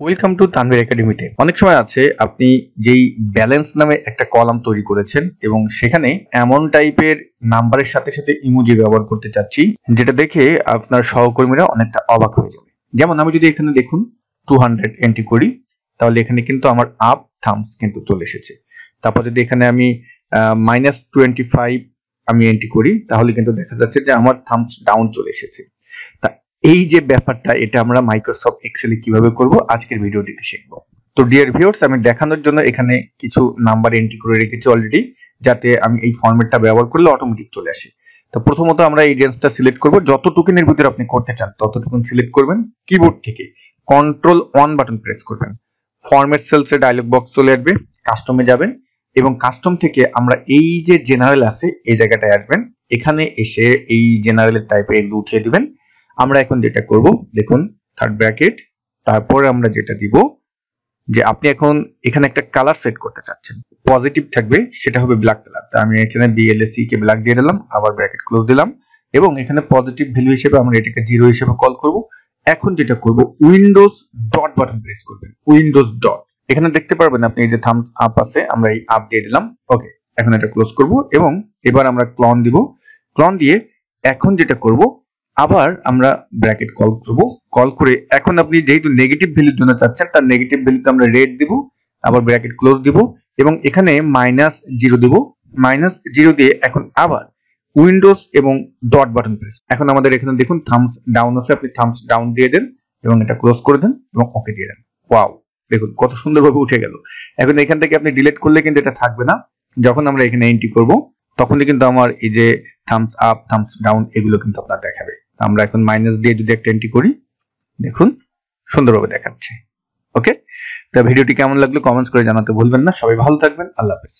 Welcome to Tanvir একাডেমিতে। অনেক সময় আছে আপনি যেই ব্যালেন্স নামে একটা কলাম তৈরি করেছেন এবং সেখানে এমন টাইপের নাম্বারের সাথে সাথে ইমোজি ব্যবহার করতে চাচ্ছি যেটা দেখে আপনার সহকর্মীরা অনেকটা অবাক হয়ে যাবে। যেমন আমি যদি এখানে দেখুন 200 এন্ট্রি করি, তাহলে এখানে কিন্তু আমার আপ থামস কিন্তু চলে এসেছে। তারপর যদি এখানে আমি -25 আমি এন্ট্রি করি, তাহলে কিন্তু দেখা যাচ্ছে যে আমার থামস ডাউন চলে এসেছে। এই যে ব্যাপারটা, এটা আমরা মাইক্রোসফট এক্সেলে কিভাবে করব আজকের ভিডিওটিতে শিখব। তো ডিয়ার ভিউয়ার্স, আমি দেখানোর জন্য এখানে কিছু নাম্বার এন্ট্রি করে রেখেছি অলরেডি, যাতে আমি এই ফরম্যাটটা ব্যবহার করলে অটোমেটিক চলে আসে। তো প্রথমত আমরা এই রেঞ্জটা সিলেক্ট করব, যতটুকুনের ভিতরে আপনি করতে চান ততটুকুন সিলেক্ট করবেন। কিবোর্ড থেকে কন্ট্রোল অন বাটন প্রেস করবেন, ফরম্যাট সেলস এর ডায়লগ বক্স চলে আসবে, কাস্টমে যাবেন এবং কাস্টম থেকে আমরা এই যে জেনারেল আছে এই জায়গাটায় আসবেন। এখানে এসে এই জেনারেলের টাইপে এগুলো উঠিয়ে দিবেন। আমরা এখন যেটা করব, দেখুন থার্ড ব্র্যাকেট, তারপর আমরা যেটা দিব যে আপনি এখন এখানে একটা কালার সেট করতে চাচ্ছেন, পজিটিভ থাকবে, সেটা হবে ব্ল্যাক কালার। তো আমি এখানে বিএলএসি কে ব্ল্যাক দিয়ে দিলাম, আবার ব্র্যাকেট ক্লোজ দিলাম এবং এখানে পজিটিভ ভ্যালু হিসেবে আমরা এটাকে 0 হিসেবে কল করব। এখন যেটা করব, উইন্ডোজ ডট বাটন প্রেস করবেন, উইন্ডোজ ডট। এখানে দেখতে পারবেন আপনি এই যে থামস আপ আছে, আমরা এই আপ দিয়ে দিলাম। ওকে, এখন এটা ক্লোজ করব এবং এবার আমরা ক্লন দিব। ক্লন দিয়ে এখন যেটা করব, আবার আমরা ব্র্যাকেট কল করব। কল করে এখন আপনি যেহেতু নেগেটিভ ভ্যালুর জন্য চাচ্ছেন, তার নেগেটিভ ভ্যালুতে আমরা রেড দিব, আবার ব্র্যাকেট ক্লোজ দিব এবং এখানে -0 দিব। -0 দিয়ে এখন আবার উইন্ডোজ এবং ডট বাটন প্রেস। এখন আমাদের এখানে দেখুন থামস ডাউন আছে, আপনি থামস ডাউন দিয়ে দেন এবং এটা ক্লোজ করে দেন এবং ওকে দিয়ে দেন। ওয়াও, দেখুন কত সুন্দরভাবে উঠে গেল। এখন এখান থেকে আপনি ডিলিট করলে কিন্তু এটা থাকবে না। যখন আমরা এখানে এন্ট্রি করব তখনই কিন্তু আমার এই যে থামস আপ থামস ডাউন এগুলো কিন্তু আপনার দেখাবে। আমরা এখন মাইনাস দিয়ে যদি একটা এন্ট্রি করি, দেখুন সুন্দরভাবে দেখাচ্ছে। ওকে, তো ভিডিওটি কেমন লাগলো কমেন্টস করে জানাতে ভুলবেন না। সবাই ভালো থাকবেন, আল্লাহ হাফেজ।